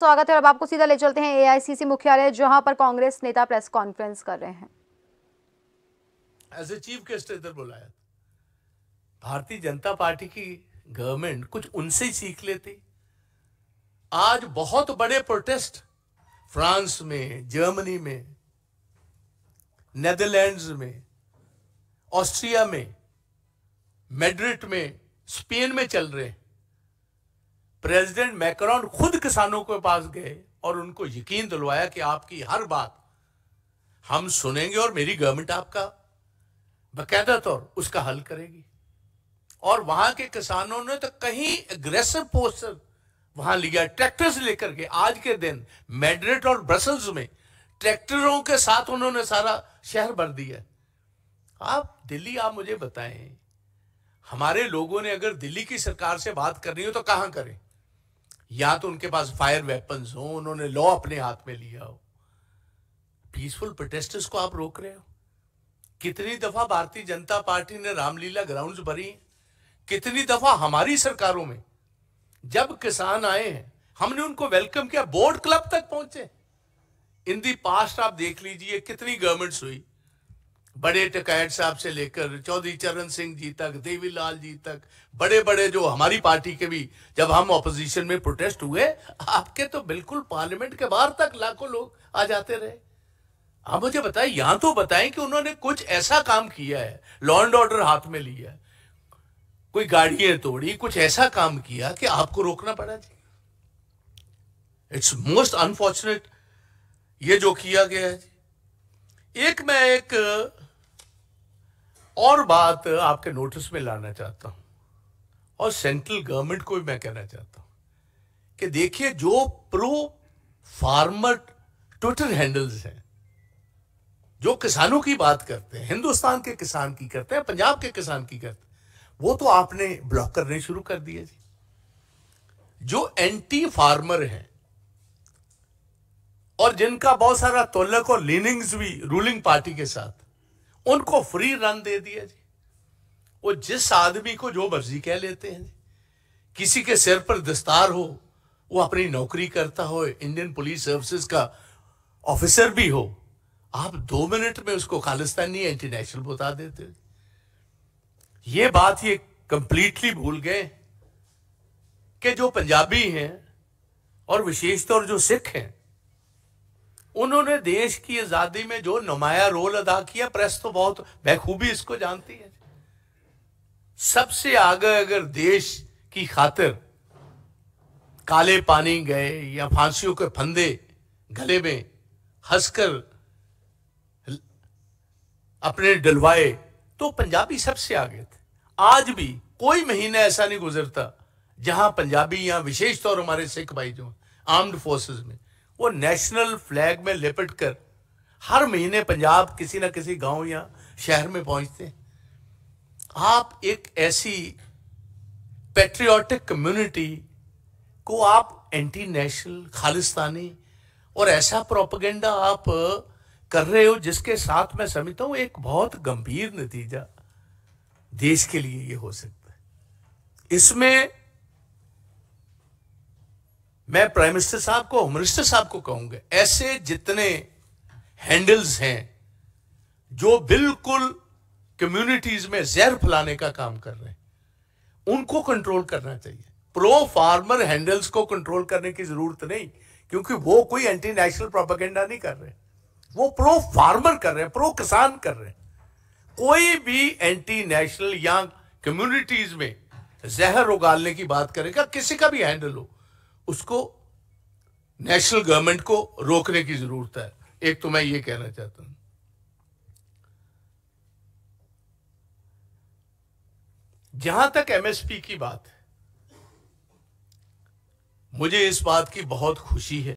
स्वागत है। अब आपको सीधा ले चलते हैं एआईसीसी मुख्यालय, जहां पर कांग्रेस नेता प्रेस कॉन्फ्रेंस कर रहे हैं। एज ए चीफ गेस्ट इधर बुलाया। भारतीय जनता पार्टी की गवर्नमेंट कुछ उनसे ही सीख लेती। आज बहुत बड़े प्रोटेस्ट फ्रांस में, जर्मनी में, नेदरलैंड्स में, ऑस्ट्रिया में, मैड्रिड में, स्पेन में चल रहे हैं। प्रेसिडेंट मैक्रोन खुद किसानों के पास गए और उनको यकीन दिलवाया कि आपकी हर बात हम सुनेंगे और मेरी गवर्नमेंट आपका बकायदा तौर उसका हल करेगी। और वहां के किसानों ने तो कहीं एग्रेसिव पोस्टर वहां लिया, ट्रैक्टर्स लेकर के। आज के दिन मैड्रिड और ब्रसल्स में ट्रैक्टरों के साथ उन्होंने सारा शहर भर दिया। आप दिल्ली, आप मुझे बताएं, हमारे लोगों ने अगर दिल्ली की सरकार से बात करनी हो तो कहां करें? या तो उनके पास फायर वेपन्स हो, उन्होंने लॉ अपने हाथ में लिया हो। पीसफुल प्रोटेस्टर्स को आप रोक रहे हो। कितनी दफा भारतीय जनता पार्टी ने रामलीला ग्राउंड्स भरी, कितनी दफा हमारी सरकारों में जब किसान आए हैं हमने उनको वेलकम किया, बोर्ड क्लब तक पहुंचे। इन दी पास्ट आप देख लीजिए कितनी गवर्नमेंट्स हुई, बड़े टिकैत साहब से लेकर चौधरी चरण सिंह जी तक, देवीलाल जी तक, बड़े बड़े जो हमारी पार्टी के भी जब हम ऑपोजिशन में प्रोटेस्ट हुए, आपके तो बिल्कुल पार्लियामेंट के बाहर तक लाखों लोग आ जाते रहे। आप मुझे बताएं, यहां तो बताएं कि उन्होंने कुछ ऐसा काम किया है, लॉ एंड ऑर्डर हाथ में लिया, कोई गाड़ियां तोड़ी, कुछ ऐसा काम किया कि आपको रोकना पड़ा जी। इट्स मोस्ट अनफॉर्चुनेट ये जो किया गया है जी। एक और बात आपके नोटिस में लाना चाहता हूं और सेंट्रल गवर्नमेंट को भी मैं कहना चाहता हूं कि देखिए, जो प्रो फार्मर ट्विटर हैंडल्स हैं, जो किसानों की बात करते हैं, हिंदुस्तान के किसान की करते हैं, पंजाब के किसान की करते हैं, वो तो आपने ब्लॉक करने शुरू कर दिए जी। जो एंटी फार्मर हैं और जिनका बहुत सारा तल्लुक और लीनिंग्स भी रूलिंग पार्टी के साथ, उनको फ्री रन दे दिया जी। वो जिस आदमी को जो मर्जी कह लेते हैं जी। किसी के सिर पर दस्तार हो, वो अपनी नौकरी करता हो, इंडियन पुलिस सर्विसेज का ऑफिसर भी हो, आप 2 मिनट में उसको खालिस्तानी एंटी नेशनल बता देते हो। ये बात ये कंप्लीटली भूल गए कि जो पंजाबी हैं और विशेषतौर जो सिख हैं, उन्होंने देश की आजादी में जो नुमाया रोल अदा किया, प्रेस तो बहुत बखूबी इसको जानती है। सबसे आगे अगर देश की खातिर काले पानी गए या फांसियों के फंदे गले में हंसकर अपने डलवाए, तो पंजाबी सबसे आगे थे। आज भी कोई महीना ऐसा नहीं गुजरता जहां पंजाबी, या विशेष तौर हमारे सिख भाई जो आर्म्ड फोर्सेस में, वो नेशनल फ्लैग में लिपट कर हर महीने पंजाब किसी ना किसी गांव या शहर में पहुंचते हैं। आप एक ऐसी पैट्रियोटिक कम्युनिटी को आप एंटी नेशनल, खालिस्तानी और ऐसा प्रोपेगेंडा आप कर रहे हो, जिसके साथ मैं समझता हूं एक बहुत गंभीर नतीजा देश के लिए ये हो सकता है। इसमें मैं प्राइम मिनिस्टर साहब को, होम मिनिस्टर साहब को कहूंगा, ऐसे जितने हैंडल्स हैं जो बिल्कुल कम्युनिटीज में जहर फैलाने का काम कर रहे हैं, उनको कंट्रोल करना चाहिए। प्रो फार्मर हैंडल्स को कंट्रोल करने की जरूरत नहीं, क्योंकि वो कोई एंटी नेशनल प्रोपेगेंडा नहीं कर रहे, वो प्रो फार्मर कर रहे हैं, प्रो किसान कर रहे हैं। कोई भी एंटी नेशनल या कम्युनिटीज में जहर उगालने की बात करेगा, किसी का भी हैंडल हो, उसको नेशनल गवर्नमेंट को रोकने की जरूरत है। एक तो मैं ये कहना चाहता हूं। जहां तक एमएसपी की बात है, मुझे इस बात की बहुत खुशी है